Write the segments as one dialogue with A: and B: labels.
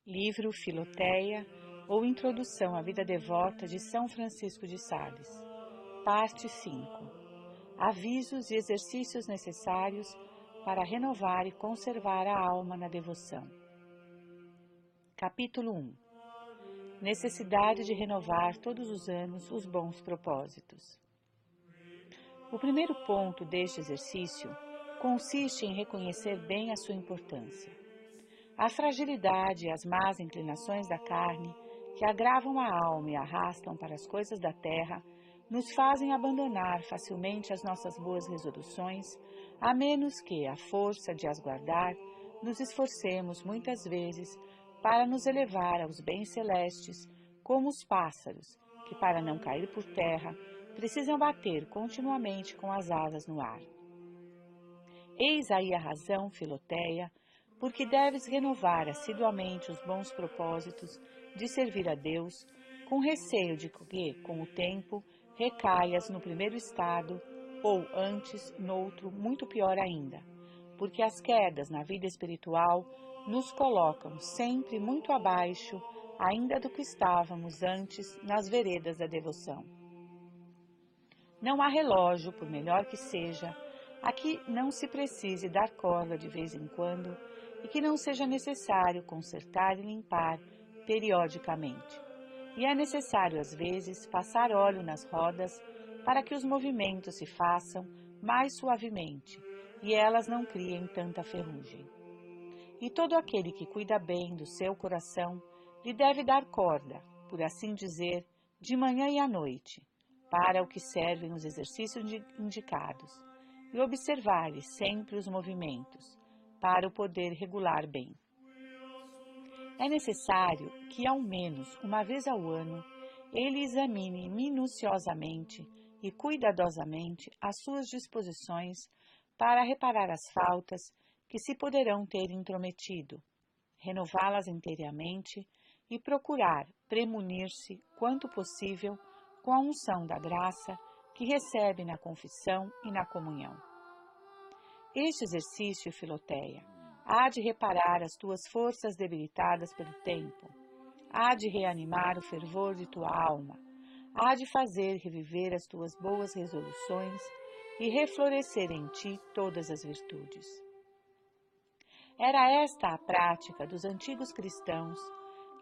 A: Livro Filoteia ou Introdução à Vida Devota de São Francisco de Sales. Parte 5. Avisos e exercícios necessários para renovar e conservar a alma na devoção. Capítulo 1. Necessidade de renovar todos os anos os bons propósitos. O primeiro ponto deste exercício consiste em reconhecer bem a sua importância. A fragilidade e as más inclinações da carne, que agravam a alma e arrastam para as coisas da terra, nos fazem abandonar facilmente as nossas boas resoluções, a menos que, à força de as guardar, nos esforcemos muitas vezes para nos elevar aos bens celestes, como os pássaros, que, para não cair por terra, precisam bater continuamente com as asas no ar. Eis aí a razão, Filoteia, porque deves renovar assiduamente os bons propósitos de servir a Deus, com receio de que, com o tempo, recaias no primeiro estado, ou antes, noutro, muito pior ainda, porque as quedas na vida espiritual nos colocam sempre muito abaixo ainda do que estávamos antes nas veredas da devoção. Não há relógio, por melhor que seja, a que não se precise dar corda de vez em quando e que não seja necessário consertar e limpar periodicamente. E é necessário, às vezes, passar óleo nas rodas para que os movimentos se façam mais suavemente e elas não criem tanta ferrugem. E todo aquele que cuida bem do seu coração lhe deve dar corda, por assim dizer, de manhã e à noite, para o que servem os exercícios indicados, e observar-lhe sempre os movimentos, para o poder regular bem. É necessário que, ao menos uma vez ao ano, ele examine minuciosamente e cuidadosamente as suas disposições para reparar as faltas que se poderão ter intrometido, renová-las inteiramente e procurar premunir-se, quanto possível, com a unção da graça que recebe na confissão e na comunhão. Este exercício, Filoteia, há de reparar as tuas forças debilitadas pelo tempo, há de reanimar o fervor de tua alma, há de fazer reviver as tuas boas resoluções e reflorescer em ti todas as virtudes. Era esta a prática dos antigos cristãos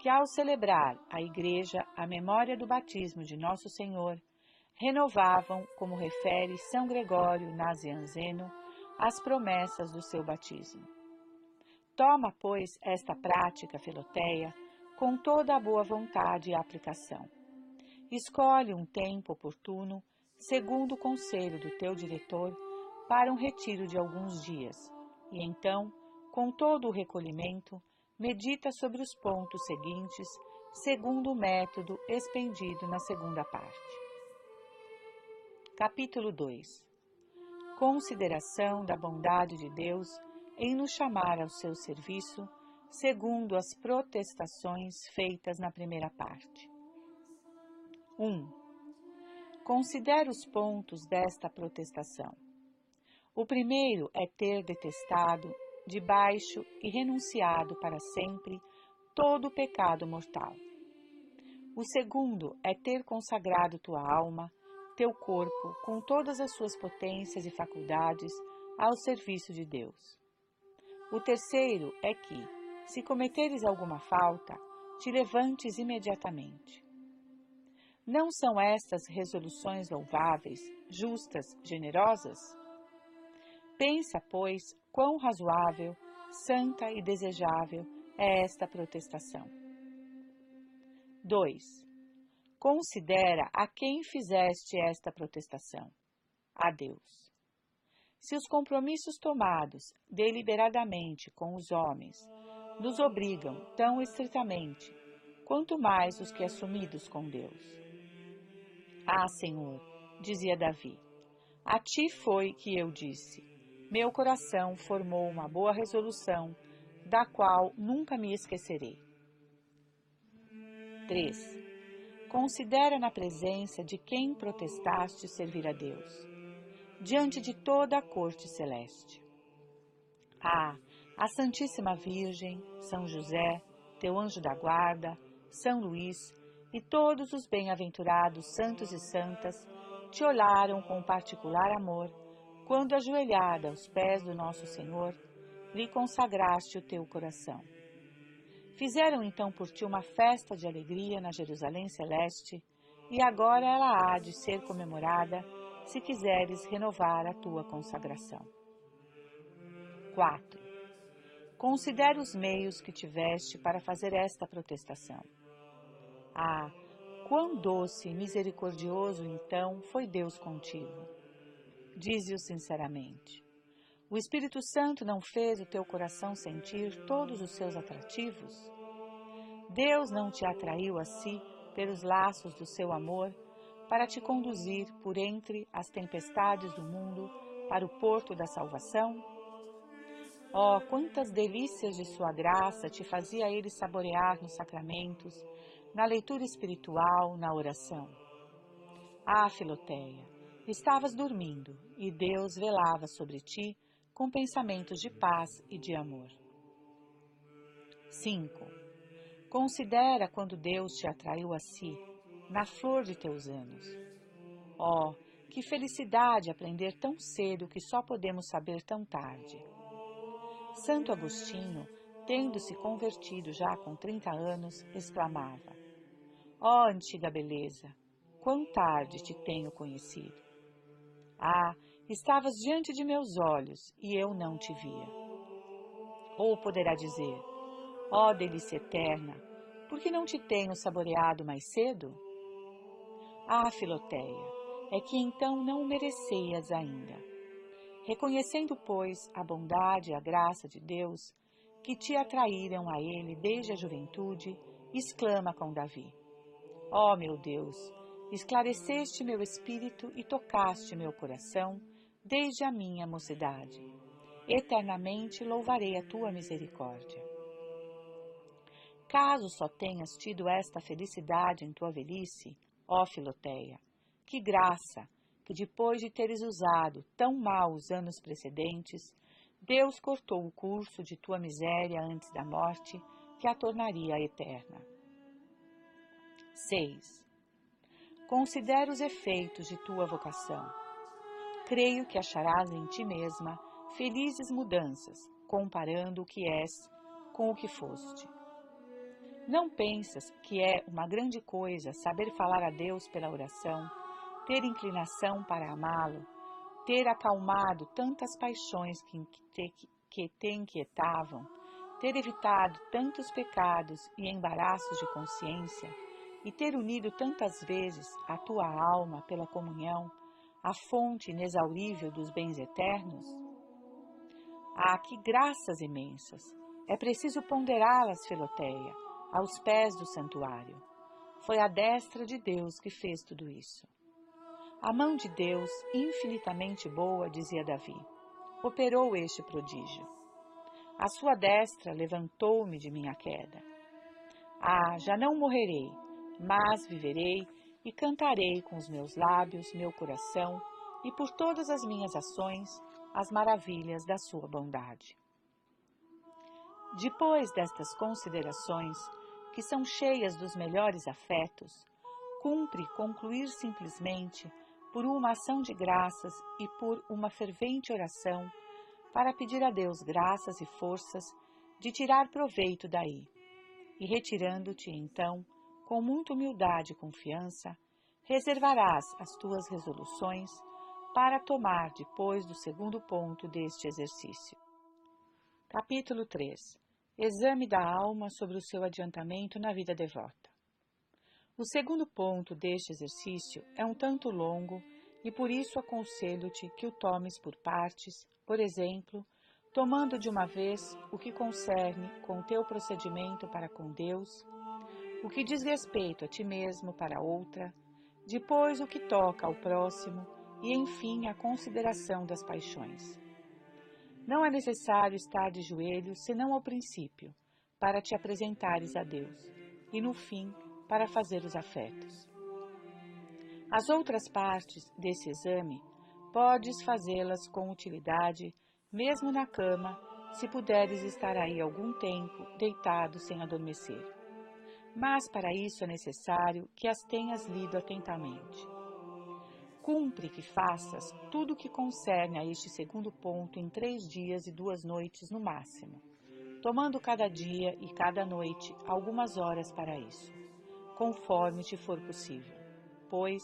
A: que, ao celebrar a Igreja a memória do batismo de Nosso Senhor, renovavam, como refere São Gregório Nazianzeno, as promessas do seu batismo. Toma, pois, esta prática, Filoteia, com toda a boa vontade e aplicação. Escolhe um tempo oportuno, segundo o conselho do teu diretor, para um retiro de alguns dias, e então, com todo o recolhimento, medita sobre os pontos seguintes, segundo o método expendido na segunda parte. Capítulo 2. Consideração da bondade de Deus em nos chamar ao seu serviço, segundo as protestações feitas na primeira parte. 1. Considera os pontos desta protestação. O primeiro é ter detestado, debaixo e renunciado para sempre todo o pecado mortal. O segundo é ter consagrado tua alma, teu corpo, com todas as suas potências e faculdades, ao serviço de Deus. O terceiro é que, se cometeres alguma falta, te levantes imediatamente. Não são estas resoluções louváveis, justas, generosas? Pensa, pois, quão razoável, santa e desejável é esta protestação. 2. Considera a quem fizeste esta protestação. A Deus. Se os compromissos tomados deliberadamente com os homens nos obrigam tão estritamente, quanto mais os que assumidos com Deus. Ah, Senhor, dizia Davi, a ti foi que eu disse, meu coração formou uma boa resolução, da qual nunca me esquecerei. 3. Considera na presença de quem protestaste servir a Deus, diante de toda a corte celeste. Ah, a Santíssima Virgem, São José, teu anjo da guarda, São Luís e todos os bem-aventurados santos e santas te olharam com particular amor, quando ajoelhada aos pés do nosso Senhor, lhe consagraste o teu coração. Fizeram então por ti uma festa de alegria na Jerusalém Celeste, e agora ela há de ser comemorada, se quiseres renovar a tua consagração. 4. Considera os meios que tiveste para fazer esta protestação. Ah, quão doce e misericordioso então foi Deus contigo! Dize-o sinceramente. O Espírito Santo não fez o teu coração sentir todos os seus atrativos? Deus não te atraiu a si pelos laços do seu amor para te conduzir por entre as tempestades do mundo para o porto da salvação? Oh, quantas delícias de sua graça te fazia ele saborear nos sacramentos, na leitura espiritual, na oração. Ah, Filoteia, estavas dormindo e Deus velava sobre ti com pensamentos de paz e de amor. 5. Considera quando Deus te atraiu a si, na flor de teus anos. Oh, que felicidade aprender tão cedo que só podemos saber tão tarde. Santo Agostinho, tendo-se convertido já com 30 anos, exclamava: ó antiga beleza, quão tarde te tenho conhecido! Ah, estavas diante de meus olhos e eu não te via. Ou poderá dizer: ó delícia eterna, por que não te tenho saboreado mais cedo? Ah, Filoteia, é que então não o merecias ainda. Reconhecendo, pois, a bondade e a graça de Deus, que te atraíram a Ele desde a juventude, exclama com Davi: ó meu Deus, esclareceste meu espírito e tocaste meu coração desde a minha mocidade. Eternamente louvarei a tua misericórdia. Caso só tenhas tido esta felicidade em tua velhice, ó Filoteia, que graça, que depois de teres usado tão mal os anos precedentes, Deus cortou o curso de tua miséria antes da morte, que a tornaria eterna. 6. Considera os efeitos de tua vocação. Creio que acharás em ti mesma felizes mudanças, comparando o que és com o que foste. Não pensas que é uma grande coisa saber falar a Deus pela oração, ter inclinação para amá-lo, ter acalmado tantas paixões que te inquietavam, ter evitado tantos pecados e embaraços de consciência, e ter unido tantas vezes a tua alma pela comunhão, a fonte inexaurível dos bens eternos? Ah, que graças imensas! É preciso ponderá-las, Filoteia, aos pés do santuário. Foi a destra de Deus que fez tudo isso. A mão de Deus, infinitamente boa, dizia Davi, operou este prodígio. A sua destra levantou-me de minha queda. Ah, já não morrerei, mas viverei e cantarei com os meus lábios, meu coração e por todas as minhas ações as maravilhas da sua bondade. Depois destas considerações, que são cheias dos melhores afetos, cumpre concluir simplesmente por uma ação de graças e por uma fervente oração para pedir a Deus graças e forças de tirar proveito daí, e retirando-te então, com muita humildade e confiança, reservarás as tuas resoluções para tomar depois do segundo ponto deste exercício. Capítulo 3. Exame da alma sobre o seu adiantamento na vida devota. O segundo ponto deste exercício é um tanto longo e por isso aconselho-te que o tomes por partes, por exemplo, tomando de uma vez o que concerne com o teu procedimento para com Deus, o que diz respeito a ti mesmo para outra, depois o que toca ao próximo e, enfim, a consideração das paixões. Não é necessário estar de joelhos senão ao princípio, para te apresentares a Deus, e no fim, para fazer os afetos. As outras partes desse exame podes fazê-las com utilidade, mesmo na cama, se puderes estar aí algum tempo, deitado sem adormecer. Mas para isso é necessário que as tenhas lido atentamente. Cumpre que faças tudo o que concerne a este segundo ponto em 3 dias e 2 noites no máximo, tomando cada dia e cada noite algumas horas para isso, conforme te for possível, pois,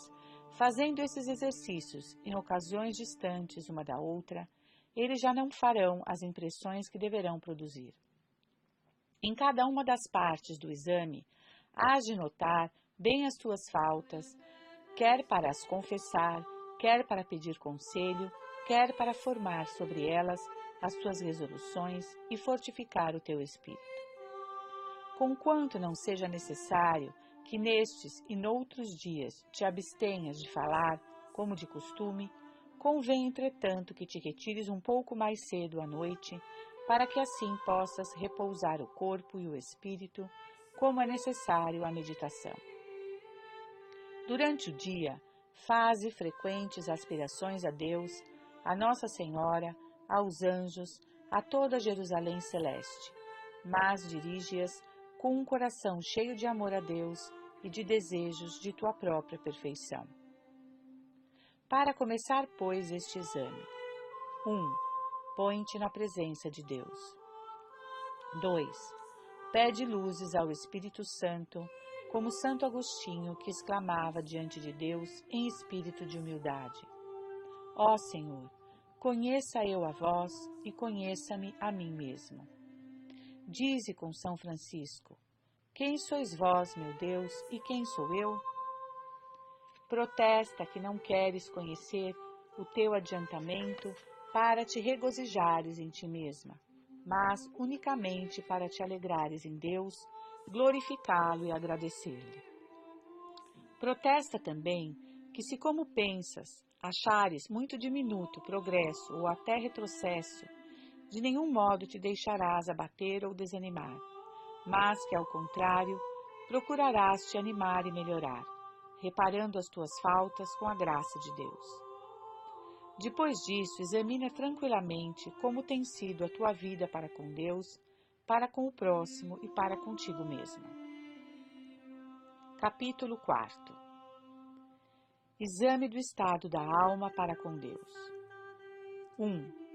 A: fazendo esses exercícios em ocasiões distantes uma da outra, eles já não farão as impressões que deverão produzir. Em cada uma das partes do exame, hás de notar bem as tuas faltas, quer para as confessar, quer para pedir conselho, quer para formar sobre elas as tuas resoluções e fortificar o teu espírito. Conquanto não seja necessário que nestes e noutros dias te abstenhas de falar, como de costume, convém, entretanto, que te retires um pouco mais cedo à noite, para que assim possas repousar o corpo e o espírito, como é necessário à meditação. Durante o dia, faze frequentes aspirações a Deus, a Nossa Senhora, aos anjos, a toda Jerusalém celeste, mas dirige-as com um coração cheio de amor a Deus e de desejos de tua própria perfeição. Para começar, pois, este exame: 1. Põe-te na presença de Deus. 2. Pede luzes ao Espírito Santo, como Santo Agostinho, que exclamava diante de Deus em espírito de humildade: Ó Senhor, conheça eu a vós e conheça-me a mim mesmo. Dize com São Francisco: Quem sois vós, meu Deus, e quem sou eu? Protesta que não queres conhecer o teu adiantamento para te regozijares em ti mesma, mas unicamente para te alegrares em Deus, glorificá-lo e agradecer-lhe. Protesta também que, se como pensas, achares muito diminuto progresso ou até retrocesso, de nenhum modo te deixarás abater ou desanimar, mas que, ao contrário, procurarás te animar e melhorar, reparando as tuas faltas com a graça de Deus. Depois disso, examina tranquilamente como tem sido a tua vida para com Deus, para com o próximo e para contigo mesmo. Capítulo 4. Exame do estado da alma para com Deus. 1.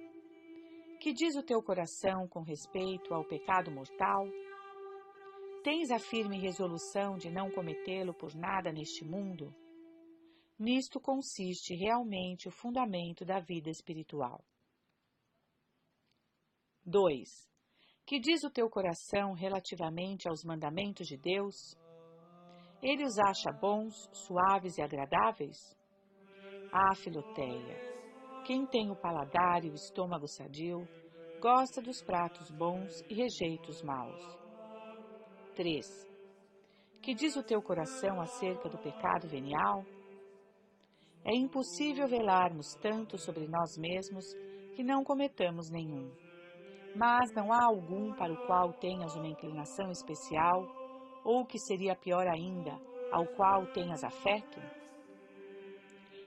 A: Que diz o teu coração com respeito ao pecado mortal? Tens a firme resolução de não cometê-lo por nada neste mundo? Nisto consiste realmente o fundamento da vida espiritual. 2. Que diz o teu coração relativamente aos mandamentos de Deus? Ele os acha bons, suaves e agradáveis? Ah, Filoteia, quem tem o paladar e o estômago sadio, gosta dos pratos bons e rejeita os maus. 3. Que diz o teu coração acerca do pecado venial? É impossível velarmos tanto sobre nós mesmos que não cometamos nenhum. Mas não há algum para o qual tenhas uma inclinação especial, ou que seria pior ainda, ao qual tenhas afeto?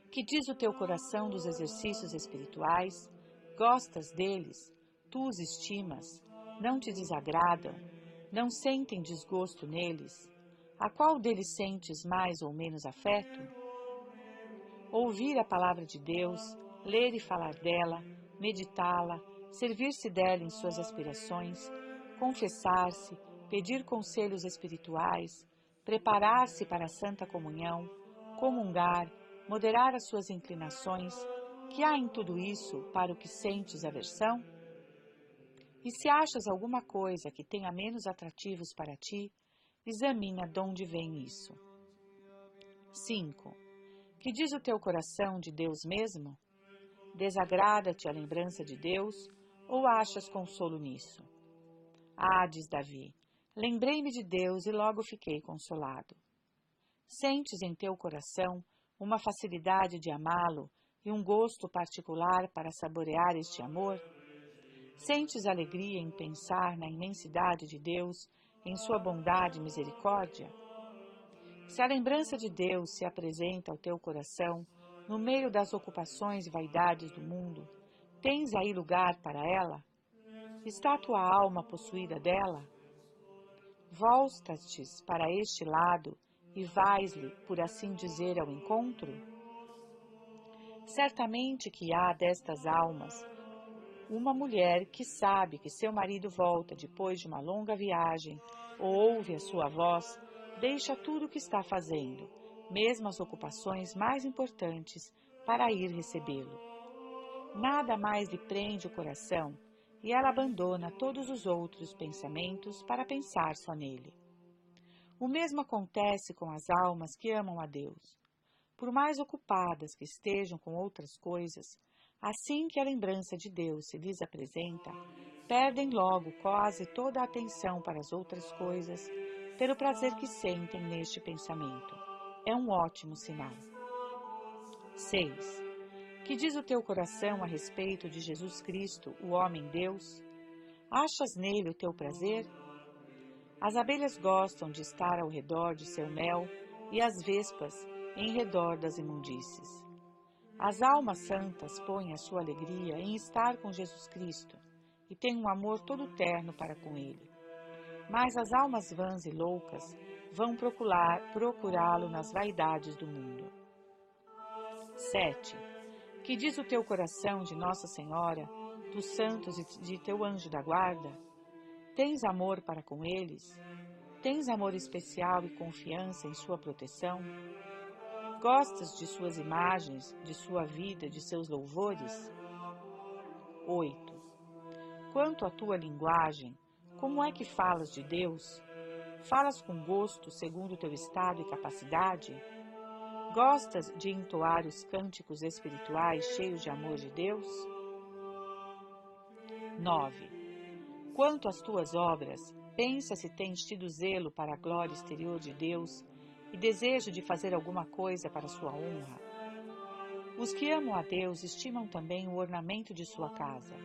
A: Que diz o teu coração dos exercícios espirituais? Gostas deles? Tu os estimas? Não te desagradam? Não sentem desgosto neles? A qual deles sentes mais ou menos afeto? Ouvir a palavra de Deus, ler e falar dela, meditá-la, servir-se dela em suas aspirações, confessar-se, pedir conselhos espirituais, preparar-se para a Santa Comunhão, comungar, moderar as suas inclinações, que há em tudo isso para o que sentes aversão? E se achas alguma coisa que tenha menos atrativos para ti, examina de onde vem isso. 5. Que diz o teu coração de Deus mesmo? Desagrada-te a lembrança de Deus ou achas consolo nisso? Ah, diz Davi, lembrei-me de Deus e logo fiquei consolado. Sentes em teu coração uma facilidade de amá-lo e um gosto particular para saborear este amor? Sentes alegria em pensar na imensidade de Deus, em sua bondade e misericórdia? Se a lembrança de Deus se apresenta ao teu coração, no meio das ocupações e vaidades do mundo, tens aí lugar para ela? Está tua alma possuída dela? Voltas-te para este lado e vais-lhe, por assim dizer, ao encontro? Certamente que há destas almas uma mulher que sabe que seu marido volta depois de uma longa viagem, ou ouve a sua voz, deixa tudo o que está fazendo, mesmo as ocupações mais importantes, para ir recebê-lo. Nada mais lhe prende o coração e ela abandona todos os outros pensamentos para pensar só nele. O mesmo acontece com as almas que amam a Deus. Por mais ocupadas que estejam com outras coisas, assim que a lembrança de Deus se lhes apresenta, perdem logo quase toda a atenção para as outras coisas, pelo prazer que sentem neste pensamento. É um ótimo sinal. 6. Que diz o teu coração a respeito de Jesus Cristo, o homem-Deus? Achas nele o teu prazer? As abelhas gostam de estar ao redor de seu mel e as vespas em redor das imundícies. As almas santas põem a sua alegria em estar com Jesus Cristo e têm um amor todo terno para com ele. Mas as almas vãs e loucas vão procurá-lo nas vaidades do mundo. 7. Que diz o teu coração de Nossa Senhora, dos santos e de teu anjo da guarda? Tens amor para com eles? Tens amor especial e confiança em sua proteção? Gostas de suas imagens, de sua vida, de seus louvores? 8. Quanto à tua linguagem, como é que falas de Deus? Falas com gosto segundo o teu estado e capacidade? Gostas de entoar os cânticos espirituais cheios de amor de Deus? 9. Quanto às tuas obras, pensa se tens tido zelo para a glória exterior de Deus e desejo de fazer alguma coisa para sua honra. Os que amam a Deus estimam também o ornamento de sua casa.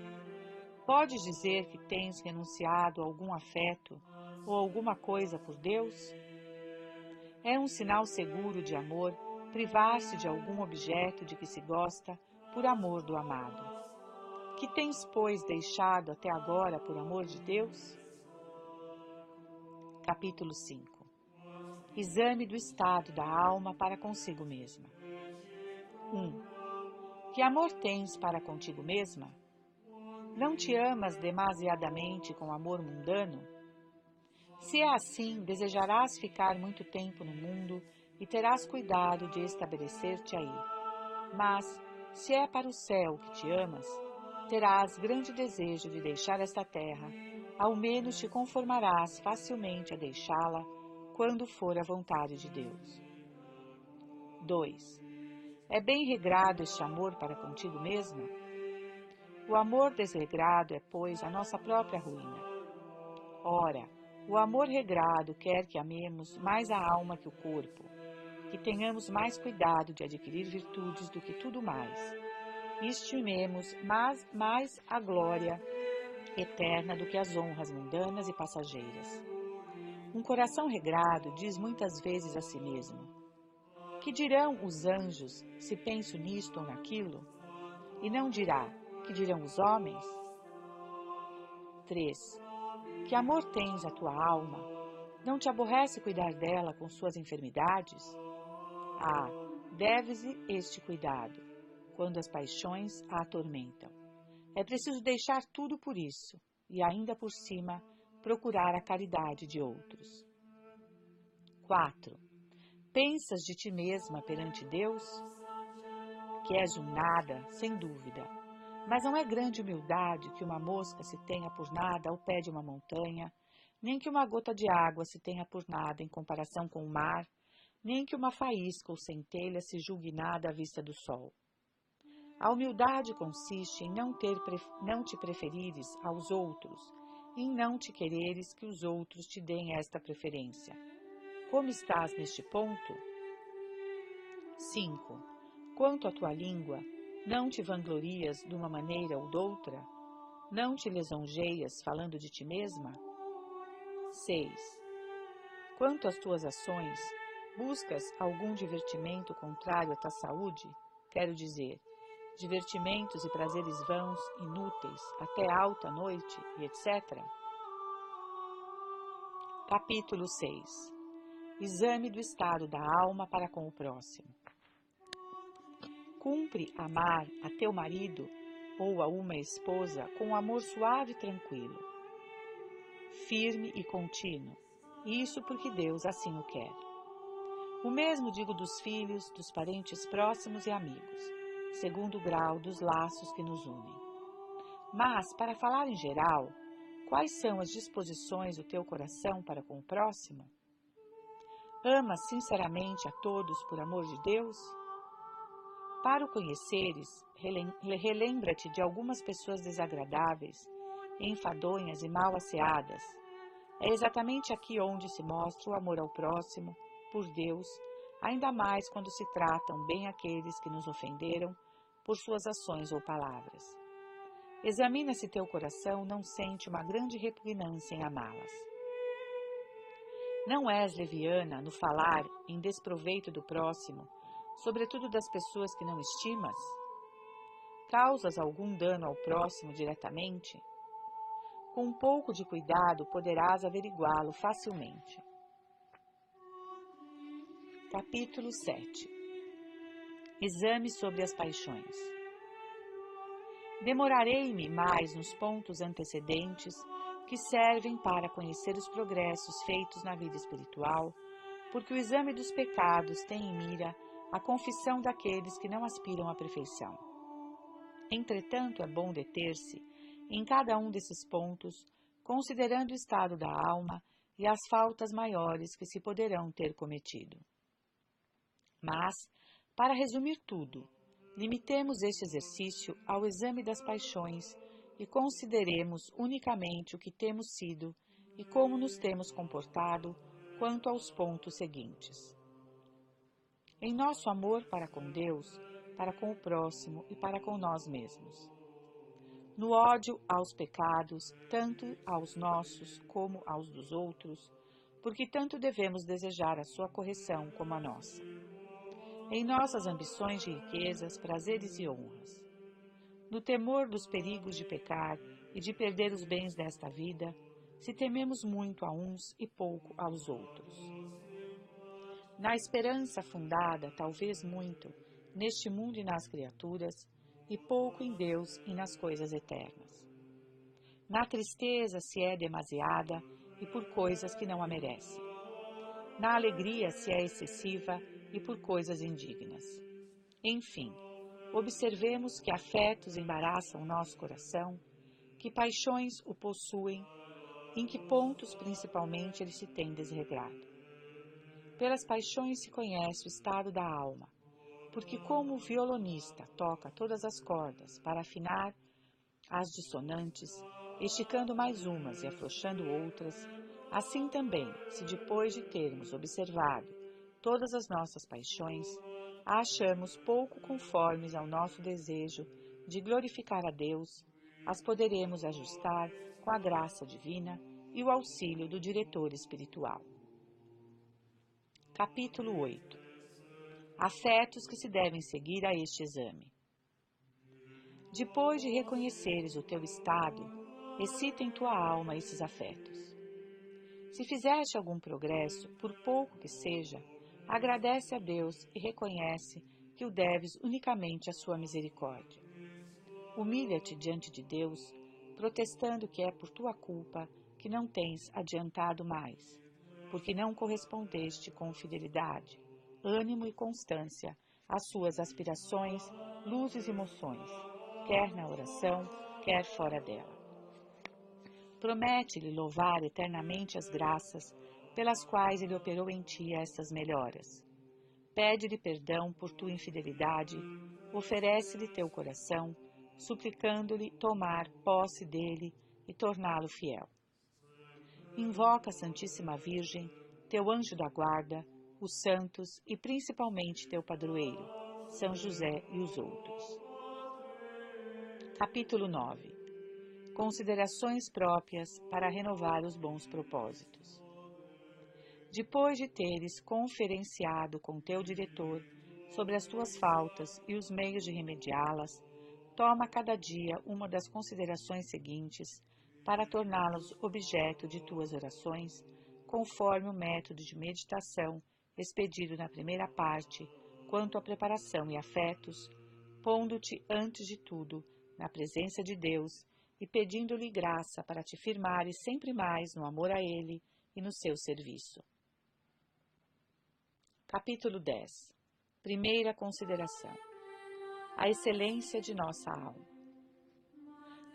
A: Podes dizer que tens renunciado a algum afeto ou alguma coisa por Deus? É um sinal seguro de amor privar-se de algum objeto de que se gosta por amor do amado. Que tens, pois, deixado até agora por amor de Deus? Capítulo 5. Exame do estado da alma para consigo mesma. 1. Que amor tens para contigo mesma? Não te amas demasiadamente com amor mundano? Se é assim, desejarás ficar muito tempo no mundo e terás cuidado de estabelecer-te aí. Mas, se é para o céu que te amas, terás grande desejo de deixar esta terra, ao menos te conformarás facilmente a deixá-la quando for a vontade de Deus. 2. É bem regrado este amor para contigo mesma? O amor desregrado é, pois, a nossa própria ruína. Ora, o amor regrado quer que amemos mais a alma que o corpo, que tenhamos mais cuidado de adquirir virtudes do que tudo mais, e estimemos mais a glória eterna do que as honras mundanas e passageiras. Um coração regrado diz muitas vezes a si mesmo: que dirão os anjos se penso nisto ou naquilo? E não dirá: que dirão os homens? 3. Que amor tens à tua alma? Não te aborrece cuidar dela com suas enfermidades? Deves-lhe este cuidado, quando as paixões a atormentam. É preciso deixar tudo por isso, e ainda por cima, procurar a caridade de outros. 4. Pensas de ti mesma perante Deus? Que és um nada, sem dúvida. Mas não é grande humildade que uma mosca se tenha por nada ao pé de uma montanha, nem que uma gota de água se tenha por nada em comparação com o mar, nem que uma faísca ou centelha se julgue nada à vista do sol. A humildade consiste em não te preferires aos outros, em não te quereres que os outros te deem esta preferência. Como estás neste ponto? 5. Quanto à tua língua, não te vanglorias de uma maneira ou doutra? Não te lisonjeias falando de ti mesma? 6. Quanto às tuas ações, buscas algum divertimento contrário à tua saúde? Quero dizer, divertimentos e prazeres vãos, inúteis, até alta noite e etc. Capítulo 6. Exame do estado da alma para com o próximo. Cumpre amar a teu marido ou a uma esposa com um amor suave e tranquilo, firme e contínuo, isso porque Deus assim o quer. O mesmo digo dos filhos, dos parentes próximos e amigos, segundo o grau dos laços que nos unem. Mas, para falar em geral, quais são as disposições do teu coração para com o próximo? Amas sinceramente a todos por amor de Deus? Para o conheceres, relembra-te de algumas pessoas desagradáveis, enfadonhas e mal asseadas. É exatamente aqui onde se mostra o amor ao próximo, por Deus, ainda mais quando se tratam bem aqueles que nos ofenderam por suas ações ou palavras. Examina se teu coração não sente uma grande repugnância em amá-las. Não és leviana no falar em desproveito do próximo, sobretudo das pessoas que não estimas? Causas algum dano ao próximo diretamente? Com um pouco de cuidado poderás averiguá-lo facilmente. Capítulo 7. Exame sobre as paixões. Demorarei-me mais nos pontos antecedentes que servem para conhecer os progressos feitos na vida espiritual, porque o exame dos pecados tem em mira a confissão daqueles que não aspiram à perfeição. Entretanto, é bom deter-se em cada um desses pontos, considerando o estado da alma e as faltas maiores que se poderão ter cometido. Mas, para resumir tudo, limitemos este exercício ao exame das paixões e consideremos unicamente o que temos sido e como nos temos comportado quanto aos pontos seguintes. Em nosso amor para com Deus, para com o próximo e para com nós mesmos. No ódio aos pecados, tanto aos nossos como aos dos outros, porque tanto devemos desejar a sua correção como a nossa. Em nossas ambições de riquezas, prazeres e honras. No temor dos perigos de pecar e de perder os bens desta vida, se tememos muito a uns e pouco aos outros. Na esperança fundada, talvez muito, neste mundo e nas criaturas, e pouco em Deus e nas coisas eternas. Na tristeza se é demasiada e por coisas que não a merecem. Na alegria se é excessiva e por coisas indignas. Enfim, observemos que afetos embaraçam o nosso coração, que paixões o possuem, em que pontos principalmente ele se tem desregrado. Pelas paixões se conhece o estado da alma, porque como o violonista toca todas as cordas para afinar as dissonantes, esticando mais umas e afrouxando outras, assim também, se depois de termos observado todas as nossas paixões, a achamos pouco conformes ao nosso desejo de glorificar a Deus, as poderemos ajustar com a graça divina e o auxílio do diretor espiritual. Capítulo 8. Afetos que se devem seguir a este exame. Depois de reconheceres o teu estado, excita em tua alma esses afetos. Se fizeste algum progresso, por pouco que seja, agradece a Deus e reconhece que o deves unicamente à sua misericórdia. Humilha-te diante de Deus, protestando que é por tua culpa que não tens adiantado mais, porque não correspondeste com fidelidade, ânimo e constância às suas aspirações, luzes e moções, quer na oração, quer fora dela. Promete-lhe louvar eternamente as graças pelas quais ele operou em ti estas melhoras. Pede-lhe perdão por tua infidelidade, oferece-lhe teu coração, suplicando-lhe tomar posse dele e torná-lo fiel. Invoca a Santíssima Virgem, teu anjo da guarda, os santos e principalmente teu padroeiro, São José e os outros. Capítulo 9. Considerações próprias para renovar os bons propósitos. Depois de teres conferenciado com teu diretor sobre as tuas faltas e os meios de remediá-las, toma cada dia uma das considerações seguintes para torná-las objeto de tuas orações, conforme o método de meditação expedido na primeira parte, quanto à preparação e afetos, pondo-te antes de tudo na presença de Deus e pedindo-lhe graça para te firmares sempre mais no amor a Ele e no seu serviço. Capítulo 10. Primeira consideração. A excelência de nossa alma.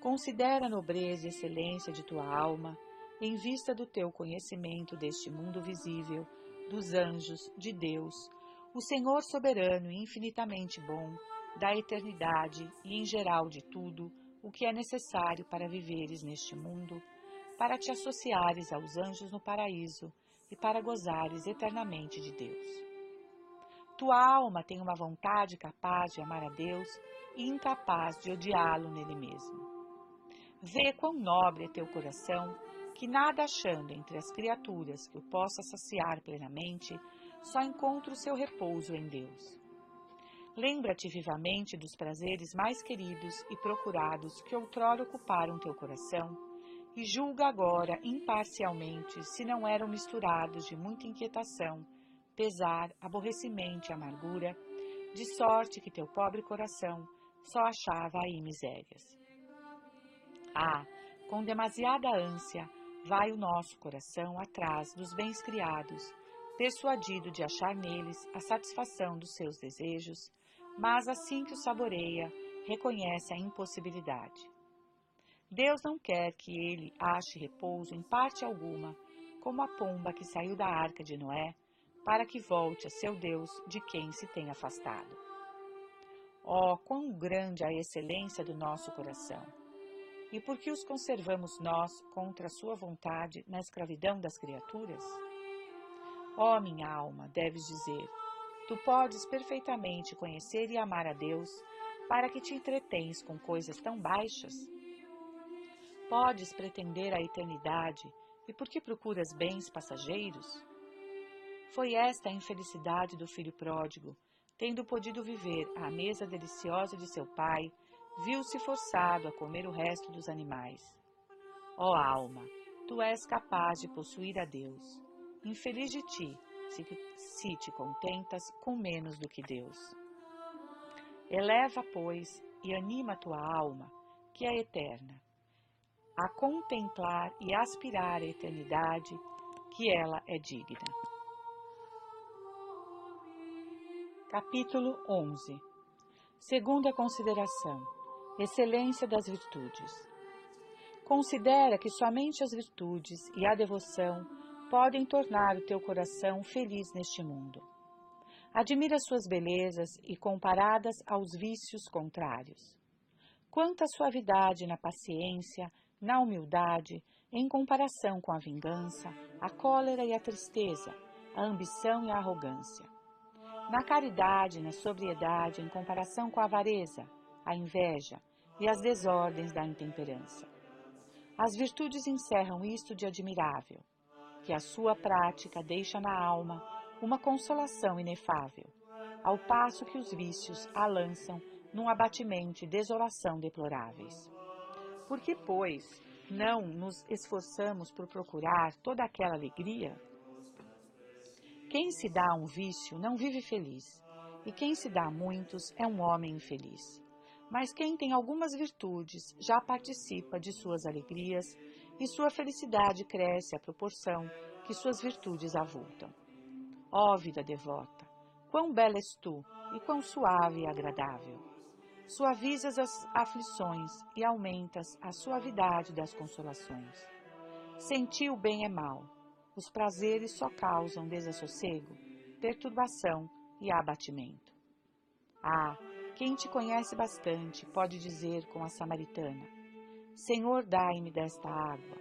A: Considera a nobreza e excelência de tua alma, em vista do teu conhecimento deste mundo visível, dos anjos, de Deus, o Senhor soberano e infinitamente bom, da eternidade e em geral de tudo o que é necessário para viveres neste mundo, para te associares aos anjos no paraíso e para gozares eternamente de Deus. Tua alma tem uma vontade capaz de amar a Deus e incapaz de odiá-lo nele mesmo. Vê quão nobre é teu coração, que nada achando entre as criaturas que o possa saciar plenamente, só encontra o seu repouso em Deus. Lembra-te vivamente dos prazeres mais queridos e procurados que outrora ocuparam teu coração, e julga agora imparcialmente se não eram misturados de muita inquietação, pesar, aborrecimento e amargura, de sorte que teu pobre coração só achava aí misérias. Com demasiada ânsia vai o nosso coração atrás dos bens criados, persuadido de achar neles a satisfação dos seus desejos, mas assim que o saboreia, reconhece a impossibilidade. Deus não quer que ele ache repouso em parte alguma, como a pomba que saiu da arca de Noé, para que volte a seu Deus de quem se tem afastado. Oh, quão grande a excelência do nosso coração! E por que os conservamos nós contra a sua vontade na escravidão das criaturas? Ó minha alma, deves dizer, tu podes perfeitamente conhecer e amar a Deus, para que te entretens com coisas tão baixas? Podes pretender a eternidade, e por que procuras bens passageiros? Foi esta a infelicidade do filho pródigo, tendo podido viver à mesa deliciosa de seu pai, viu-se forçado a comer o resto dos animais. Ó alma, tu és capaz de possuir a Deus. Infeliz de ti, se te contentas com menos do que Deus. Eleva, pois, e anima tua alma, que é eterna, a contemplar e aspirar a eternidade, que ela é digna. Capítulo 11. Segunda consideração. Excelência das virtudes. Considera que somente as virtudes e a devoção podem tornar o teu coração feliz neste mundo. Admira suas belezas e comparadas aos vícios contrários. Quanta suavidade na paciência, na humildade, em comparação com a vingança, a cólera e a tristeza, a ambição e a arrogância. Na caridade e na sobriedade em comparação com a avareza, a inveja e as desordens da intemperança. As virtudes encerram isto de admirável, que a sua prática deixa na alma uma consolação inefável, ao passo que os vícios a lançam num abatimento e desolação deploráveis. Por que, pois, não nos esforçamos por procurar toda aquela alegria? Quem se dá a um vício não vive feliz, e quem se dá a muitos é um homem infeliz. Mas quem tem algumas virtudes já participa de suas alegrias, e sua felicidade cresce à proporção que suas virtudes avultam. Ó vida devota, quão bela és tu, e quão suave e agradável! Suavizas as aflições e aumentas a suavidade das consolações. Sentir o bem é mal. Os prazeres só causam desassossego, perturbação e abatimento. Quem te conhece bastante pode dizer com a samaritana: Senhor, dai-me desta água.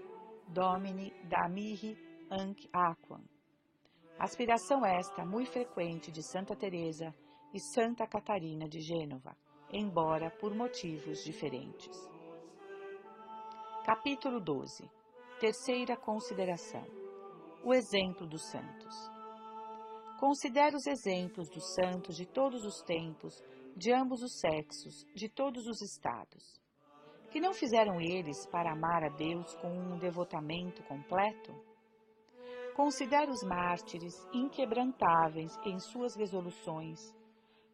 A: Domine da-mihi anc aquam. Aspiração esta muito frequente de Santa Teresa e Santa Catarina de Gênova, embora por motivos diferentes. Capítulo 12. Terceira consideração. O exemplo dos santos. Considere os exemplos dos santos de todos os tempos, de ambos os sexos, de todos os estados. Que não fizeram eles para amar a Deus com um devotamento completo? Considere os mártires inquebrantáveis em suas resoluções.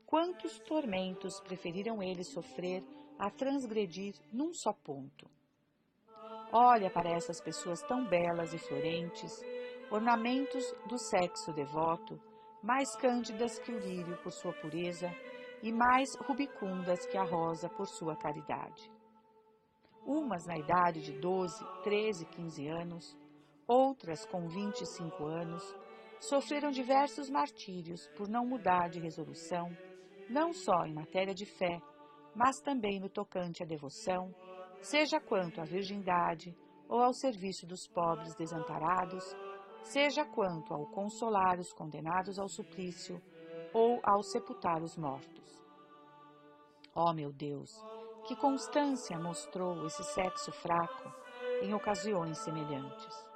A: Quantos tormentos preferiram eles sofrer a transgredir num só ponto? Olha para essas pessoas tão belas e florentes, ornamentos do sexo devoto, mais cândidas que o lírio por sua pureza e mais rubicundas que a rosa por sua caridade. Umas na idade de 12, 13, 15 anos, outras com 25 anos, sofreram diversos martírios por não mudar de resolução, não só em matéria de fé, mas também no tocante à devoção, seja quanto à virgindade ou ao serviço dos pobres desamparados, seja quanto ao consolar os condenados ao suplício ou ao sepultar os mortos. Ó meu Deus, que constância mostrou esse sexo fraco em ocasiões semelhantes.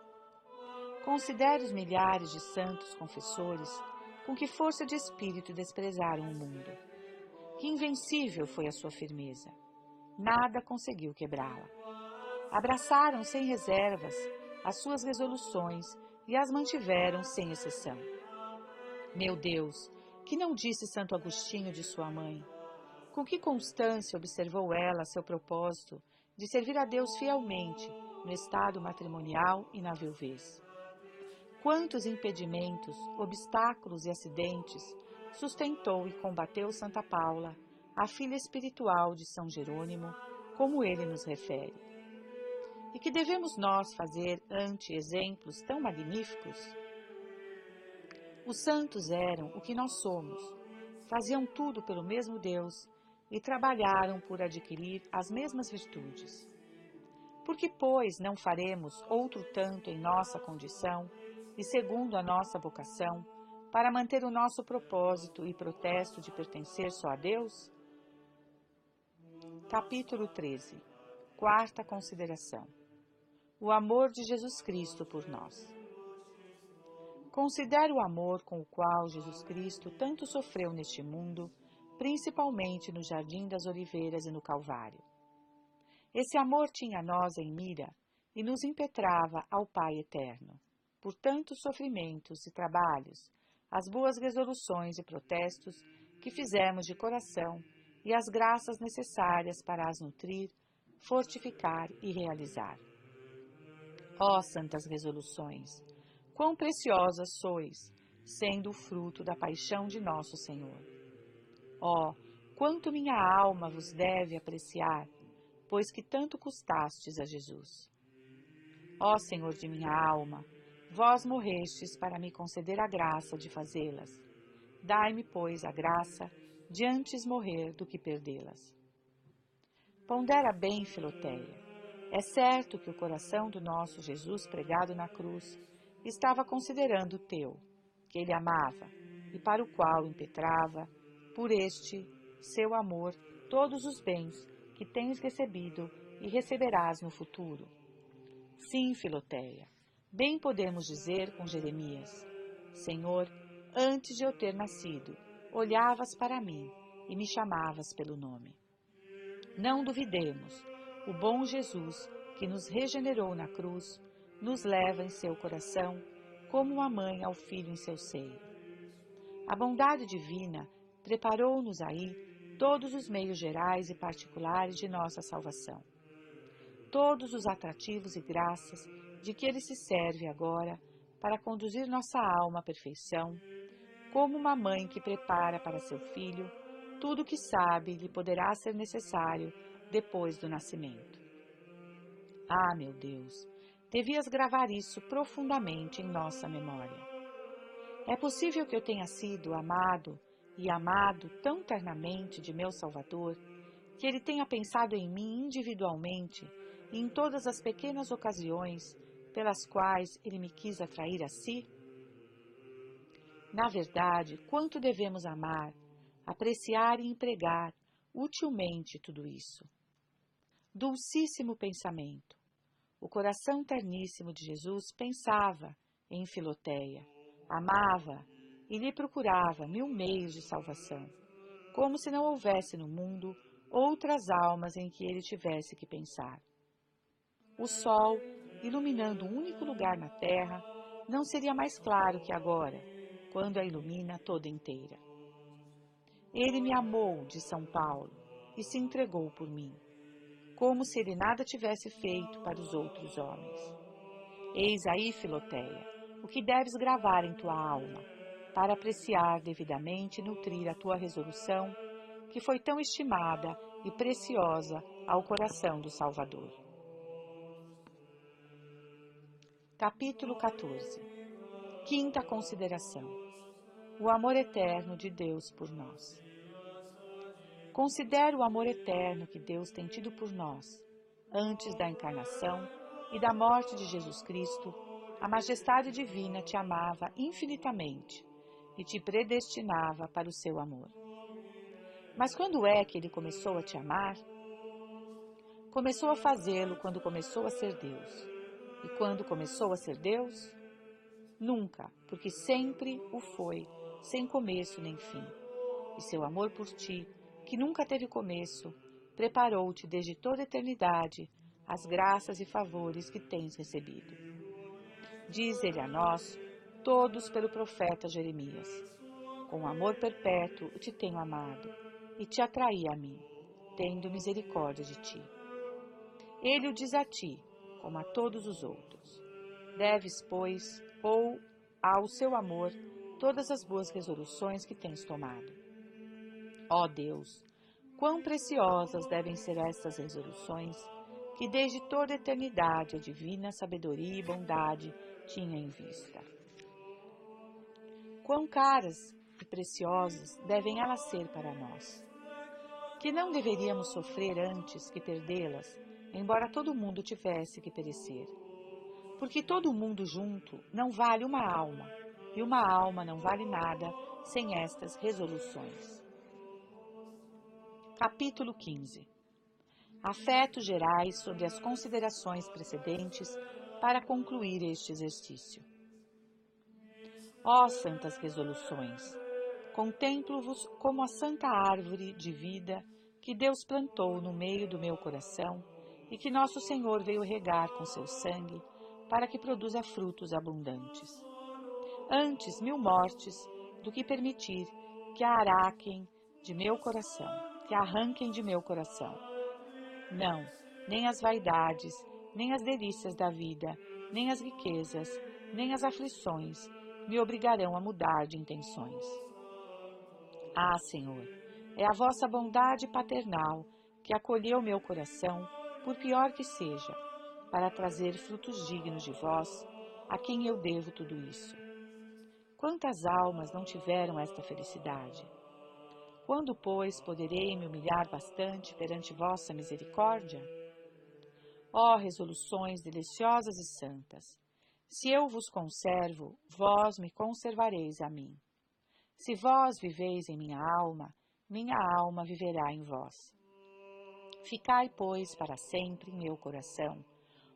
A: Considere os milhares de santos confessores com que força de espírito desprezaram o mundo. Que invencível foi a sua firmeza. Nada conseguiu quebrá-la. Abraçaram sem reservas as suas resoluções e as mantiveram sem exceção. Meu Deus, que não disse Santo Agostinho de sua mãe? Com que constância observou ela seu propósito de servir a Deus fielmente no estado matrimonial e na viuvez? Quantos impedimentos, obstáculos e acidentes sustentou e combateu Santa Paula, a filha espiritual de São Jerônimo, como ele nos refere. E que devemos nós fazer ante exemplos tão magníficos? Os santos eram o que nós somos, faziam tudo pelo mesmo Deus e trabalharam por adquirir as mesmas virtudes. Por que, pois, não faremos outro tanto em nossa condição e segundo a nossa vocação, para manter o nosso propósito e protesto de pertencer só a Deus? Capítulo 13. Quarta consideração. O amor de Jesus Cristo por nós. Considere o amor com o qual Jesus Cristo tanto sofreu neste mundo, principalmente no Jardim das Oliveiras e no Calvário. Esse amor tinha nós em mira e nos impetrava ao Pai Eterno, por tantos sofrimentos e trabalhos, as boas resoluções e protestos que fizemos de coração e as graças necessárias para as nutrir, fortificar e realizar. Ó santas resoluções, quão preciosas sois, sendo o fruto da paixão de nosso Senhor. Ó, quanto minha alma vos deve apreciar, pois que tanto custastes a Jesus. Ó Senhor de minha alma, vós morrestes para me conceder a graça de fazê-las. Dai-me, pois, a graça de antes morrer do que perdê-las. Pondera bem, Filoteia. É certo que o coração do nosso Jesus pregado na cruz estava considerando o teu, que ele amava, e para o qual impetrava, por este seu amor, todos os bens que tens recebido e receberás no futuro. Sim, Filoteia, bem podemos dizer com Jeremias: Senhor, antes de eu ter nascido, olhavas para mim e me chamavas pelo nome. Não duvidemos, o bom Jesus, que nos regenerou na cruz, nos leva em seu coração, como uma mãe ao filho em seu seio. A bondade divina preparou-nos aí todos os meios gerais e particulares de nossa salvação. Todos os atrativos e graças de que ele se serve agora para conduzir nossa alma à perfeição, como uma mãe que prepara para seu filho tudo o que sabe lhe poderá ser necessário depois do nascimento. Ah, meu Deus, devias gravar isso profundamente em nossa memória. É possível que eu tenha sido amado e amado tão ternamente de meu Salvador, que ele tenha pensado em mim individualmente e em todas as pequenas ocasiões pelas quais ele me quis atrair a si? Na verdade, quanto devemos amar, apreciar e empregar utilmente tudo isso. Dulcíssimo pensamento! O coração terníssimo de Jesus pensava em Filoteia, amava e lhe procurava 1000 meios de salvação, como se não houvesse no mundo outras almas em que ele tivesse que pensar. O sol, iluminando um único lugar na terra, não seria mais claro que agora, quando a ilumina toda inteira. Ele me amou, de São Paulo, e se entregou por mim, como se ele nada tivesse feito para os outros homens. Eis aí, Filoteia, o que deves gravar em tua alma, para apreciar devidamente e nutrir a tua resolução, que foi tão estimada e preciosa ao coração do Salvador. Capítulo 14. Quinta consideração: o amor eterno de Deus por nós. Considero o amor eterno que Deus tem tido por nós, antes da encarnação e da morte de Jesus Cristo. A majestade divina te amava infinitamente e te predestinava para o seu amor. Mas quando é que ele começou a te amar? Começou a fazê-lo quando começou a ser Deus. E quando começou a ser Deus? Nunca, porque sempre o foi, sem começo nem fim. E seu amor por ti, que nunca teve começo, preparou-te desde toda a eternidade as graças e favores que tens recebido. Diz ele a nós, todos pelo profeta Jeremias: com amor perpétuo te tenho amado, e te atraí a mim, tendo misericórdia de ti. Ele o diz a ti, como a todos os outros. Deves, pois, ou ao seu amor, todas as boas resoluções que tens tomado. Ó Deus, quão preciosas devem ser estas resoluções, que desde toda a eternidade a divina sabedoria e bondade tinha em vista. Quão caras e preciosas devem elas ser para nós, que não deveríamos sofrer antes que perdê-las, embora todo mundo tivesse que perecer. Porque todo mundo junto não vale uma alma, e uma alma não vale nada sem estas resoluções. Capítulo 15. Afetos gerais sobre as considerações precedentes para concluir este exercício. Ó santas resoluções, contemplo-vos como a santa árvore de vida que Deus plantou no meio do meu coração e que nosso Senhor veio regar com seu sangue para que produza frutos abundantes. Antes 1000 mortes do que permitir que arranquem de meu coração. Não, nem as vaidades, nem as delícias da vida, nem as riquezas, nem as aflições me obrigarão a mudar de intenções. Ah, Senhor, é a vossa bondade paternal que acolheu meu coração, por pior que seja, para trazer frutos dignos de vós, a quem eu devo tudo isso. Quantas almas não tiveram esta felicidade? Quando, pois, poderei me humilhar bastante perante vossa misericórdia? Ó resoluções deliciosas e santas, se eu vos conservo, vós me conservareis a mim. Se vós viveis em minha alma viverá em vós. Ficai, pois, para sempre em meu coração,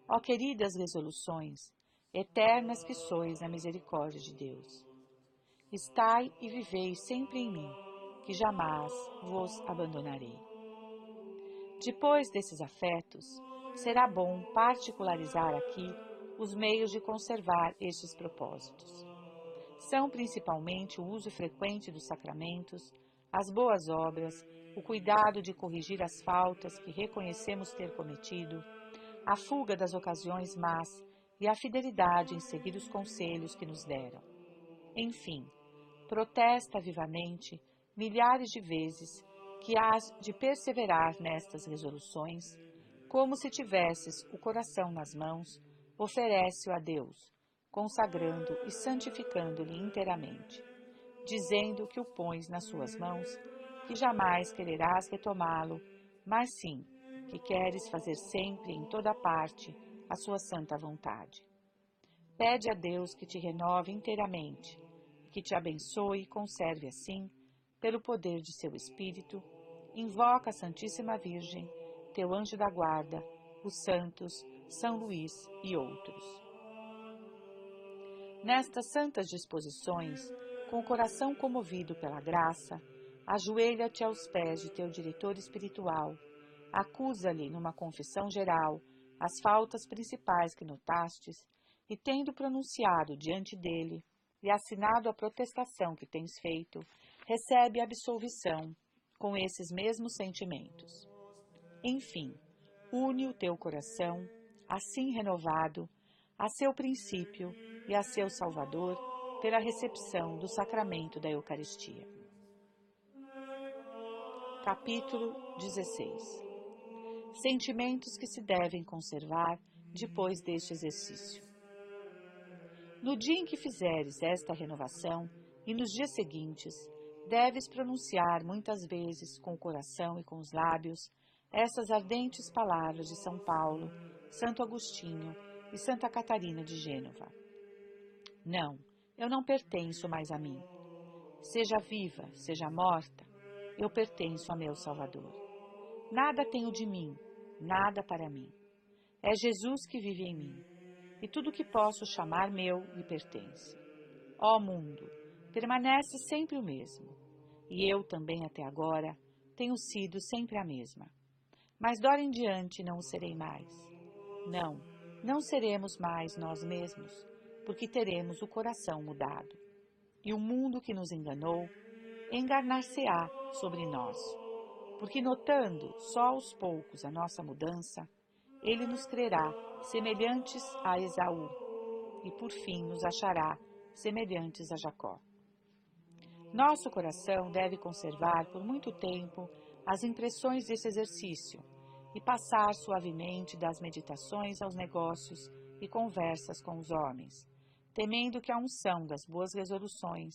A: ó queridas resoluções, eternas que sois na misericórdia de Deus. Estai e vivei sempre em mim, que jamais vos abandonarei. Depois desses afetos, será bom particularizar aqui os meios de conservar estes propósitos. São principalmente o uso frequente dos sacramentos, as boas obras, o cuidado de corrigir as faltas que reconhecemos ter cometido, a fuga das ocasiões más e a fidelidade em seguir os conselhos que nos deram. Enfim, protesta vivamente, milhares de vezes, que hás de perseverar nestas resoluções, como se tivesses o coração nas mãos, oferece-o a Deus, consagrando e santificando-lhe inteiramente, dizendo que o pões nas suas mãos, que jamais quererás retomá-lo, mas sim, que queres fazer sempre em toda parte a sua santa vontade. Pede a Deus que te renove inteiramente, que te abençoe e conserve assim, pelo poder de seu Espírito. Invoca a Santíssima Virgem, teu anjo da guarda, os santos, São Luís e outros. Nestas santas disposições, Com o coração comovido pela graça, ajoelha-te aos pés de teu diretor espiritual, acusa-lhe numa confissão geral as faltas principais que notastes, e tendo pronunciado diante dele e assinado a protestação que tens feito, recebe absolvição com esses mesmos sentimentos. Enfim, une o teu coração, assim renovado, a seu princípio e a seu Salvador, pela recepção do sacramento da Eucaristia. Capítulo 16. Sentimentos que se devem conservar depois deste exercício. No dia em que fizeres esta renovação e nos dias seguintes, deves pronunciar muitas vezes com o coração e com os lábios essas ardentes palavras de São Paulo, Santo Agostinho e Santa Catarina de Gênova. Não, eu não pertenço mais a mim. Seja viva, seja morta, eu pertenço a meu Salvador. Nada tenho de mim, nada para mim. É Jesus que vive em mim, e tudo que posso chamar meu lhe pertence. Ó mundo, permanece sempre o mesmo, e eu também até agora tenho sido sempre a mesma. Mas dora em diante não o serei mais. Não, não seremos mais nós mesmos, porque teremos o coração mudado. E o mundo que nos enganou, enganar-se-á sobre nós, porque notando só aos poucos a nossa mudança, ele nos crerá semelhantes a Esaú, e por fim nos achará semelhantes a Jacó. Nosso coração deve conservar por muito tempo as impressões desse exercício e passar suavemente das meditações aos negócios e conversas com os homens, temendo que a unção das boas resoluções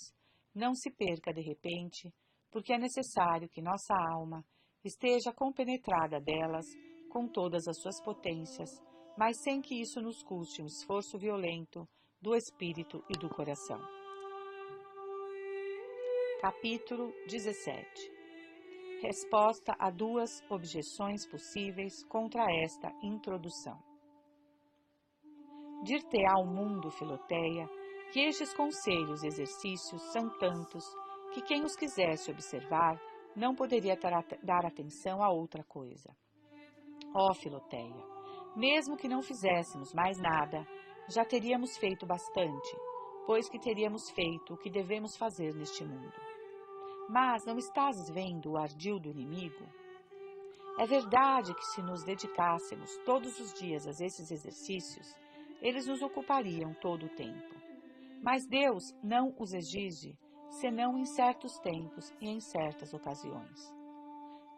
A: não se perca de repente, porque é necessário que nossa alma esteja compenetrada delas com todas as suas potências, mas sem que isso nos custe um esforço violento do espírito e do coração. Capítulo 17. Resposta a duas objeções possíveis contra esta introdução. Dir-te-á ao mundo, Filoteia, que estes conselhos e exercícios são tantos que quem os quisesse observar não poderia dar atenção a outra coisa. Ó Filoteia, mesmo que não fizéssemos mais nada, já teríamos feito bastante, pois que teríamos feito o que devemos fazer neste mundo. Mas não estás vendo o ardil do inimigo? É verdade que se nos dedicássemos todos os dias a esses exercícios, eles nos ocupariam todo o tempo. Mas Deus não os exige, senão em certos tempos e em certas ocasiões.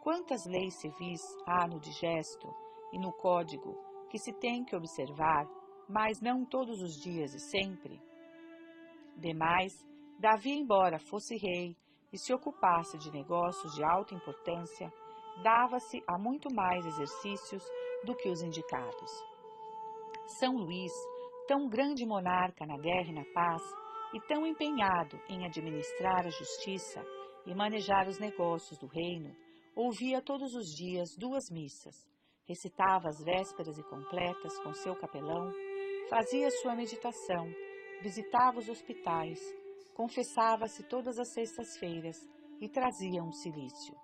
A: Quantas leis civis há no digesto e no código que se tem que observar, mas não todos os dias e sempre? Demais, Davi, embora fosse rei e se ocupasse de negócios de alta importância, dava-se a muito mais exercícios do que os indicados. São Luís, tão grande monarca na guerra e na paz, e tão empenhado em administrar a justiça e manejar os negócios do reino, ouvia todos os dias 2 missas, recitava as vésperas e completas com seu capelão, fazia sua meditação, visitava os hospitais, confessava-se todas as sextas-feiras e trazia um cilício.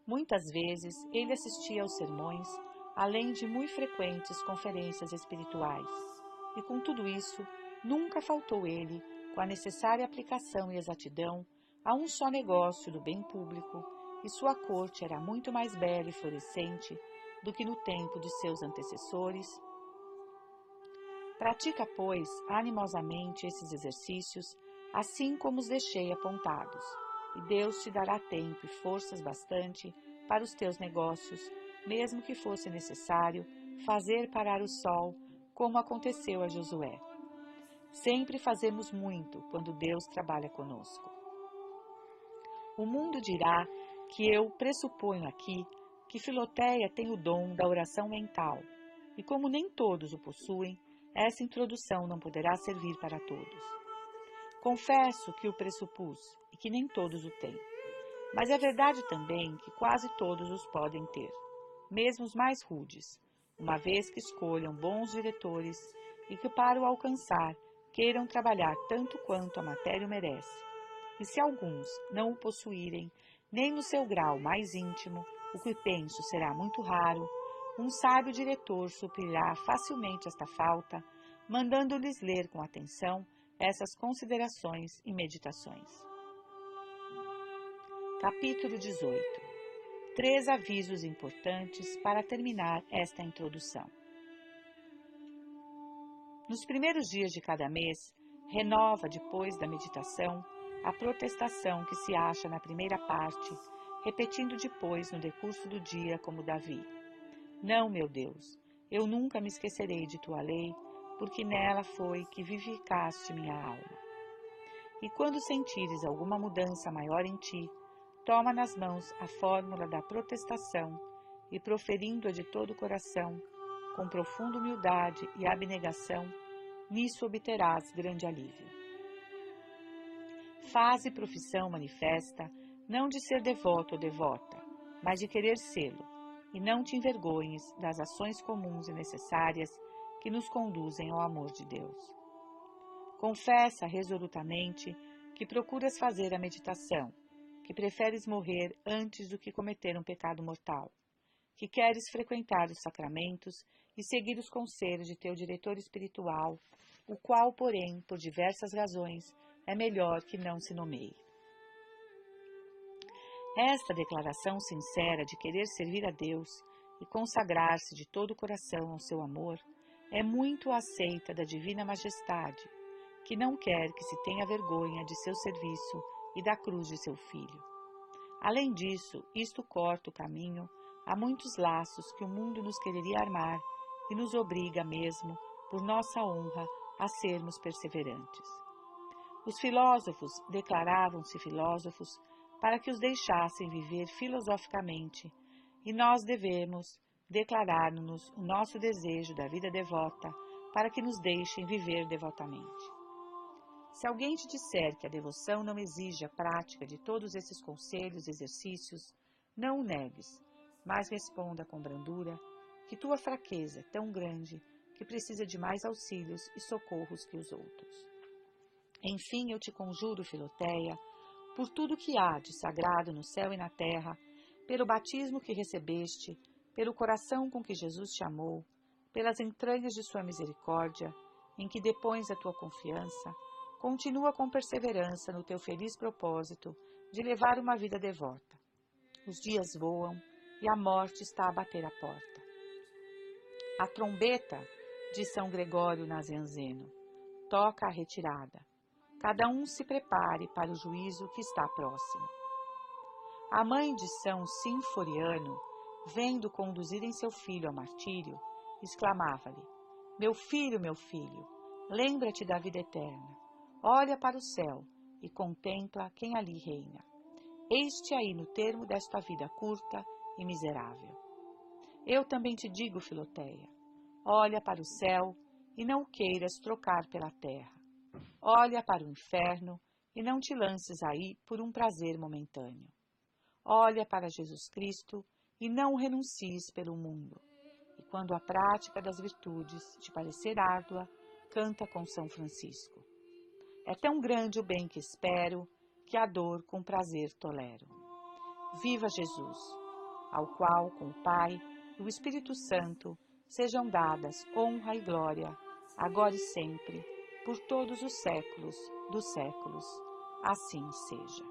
A: Muitas vezes ele assistia aos sermões, além de muito frequentes conferências espirituais, e com tudo isso, nunca faltou ele, com a necessária aplicação e exatidão, a um só negócio do bem público, e sua corte era muito mais bela e florescente do que no tempo de seus antecessores. Pratica, pois, animosamente esses exercícios, assim como os deixei apontados, e Deus te dará tempo e forças bastante para os teus negócios, mesmo que fosse necessário fazer parar o sol, como aconteceu a Josué. Sempre fazemos muito quando Deus trabalha conosco. O mundo dirá que eu pressuponho aqui que Filoteia tem o dom da oração mental, e como nem todos o possuem, essa introdução não poderá servir para todos. Confesso que o pressupus e que nem todos o têm, mas é verdade também que quase todos os podem ter, mesmo os mais rudes, uma vez que escolham bons diretores e que para o alcançar queiram trabalhar tanto quanto a matéria o merece, E se alguns não o possuírem, nem no seu grau mais íntimo, o que penso será muito raro, um sábio diretor suprirá facilmente esta falta, mandando-lhes ler com atenção essas considerações e meditações. Capítulo 18. 3 avisos importantes para terminar esta introdução. Nos primeiros dias de cada mês, renova, depois da meditação, a protestação que se acha na primeira parte, repetindo depois no decurso do dia como Davi. Não, meu Deus, eu nunca me esquecerei de tua lei, porque nela foi que vivificaste minha alma. E quando sentires alguma mudança maior em ti, toma nas mãos a fórmula da protestação e, proferindo-a de todo o coração, com profunda humildade e abnegação, nisso obterás grande alívio. Faze profissão manifesta, não de ser devoto ou devota, mas de querer sê-lo, e não te envergonhes das ações comuns e necessárias que nos conduzem ao amor de Deus. Confessa resolutamente que procuras fazer a meditação, que preferes morrer antes do que cometer um pecado mortal, que queres frequentar os sacramentos e seguir os conselhos de teu diretor espiritual, o qual, porém, por diversas razões, é melhor que não se nomeie. Esta declaração sincera de querer servir a Deus e consagrar-se de todo o coração ao seu amor é muito aceita da Divina Majestade, que não quer que se tenha vergonha de seu serviço e da cruz de seu Filho. Além disso, isto corta o caminho a muitos laços que o mundo nos quereria armar e nos obriga mesmo, por nossa honra, a sermos perseverantes. Os filósofos declaravam-se filósofos para que os deixassem viver filosoficamente, e nós devemos declarar-nos o nosso desejo da vida devota para que nos deixem viver devotamente. Se alguém te disser que a devoção não exige a prática de todos esses conselhos e exercícios, não o negues, mas responda com brandura que tua fraqueza é tão grande que precisa de mais auxílios e socorros que os outros. Enfim, eu te conjuro, Filoteia, por tudo que há de sagrado no céu e na terra, pelo batismo que recebeste, pelo coração com que Jesus te amou, pelas entranhas de sua misericórdia, em que depões a tua confiança, continua com perseverança no teu feliz propósito de levar uma vida devota. Os dias voam e a morte está a bater à porta. A trombeta de São Gregório Nazianzeno toca a retirada. Cada um se prepare para o juízo que está próximo. A mãe de São Sinforiano, vendo conduzirem seu filho ao martírio, exclamava-lhe: meu filho, lembra-te da vida eterna. Olha para o céu e contempla quem ali reina. Eis-te aí no termo desta vida curta e miserável. Eu também te digo, Filoteia, olha para o céu e não o queiras trocar pela terra. Olha para o inferno e não te lances aí por um prazer momentâneo. Olha para Jesus Cristo e não o renuncies pelo mundo. E quando a prática das virtudes te parecer árdua, canta com São Francisco. É tão grande o bem que espero, que a dor com prazer tolero. Viva Jesus, ao qual, com o Pai e o Espírito Santo, sejam dadas honra e glória, agora e sempre, por todos os séculos dos séculos. Assim seja.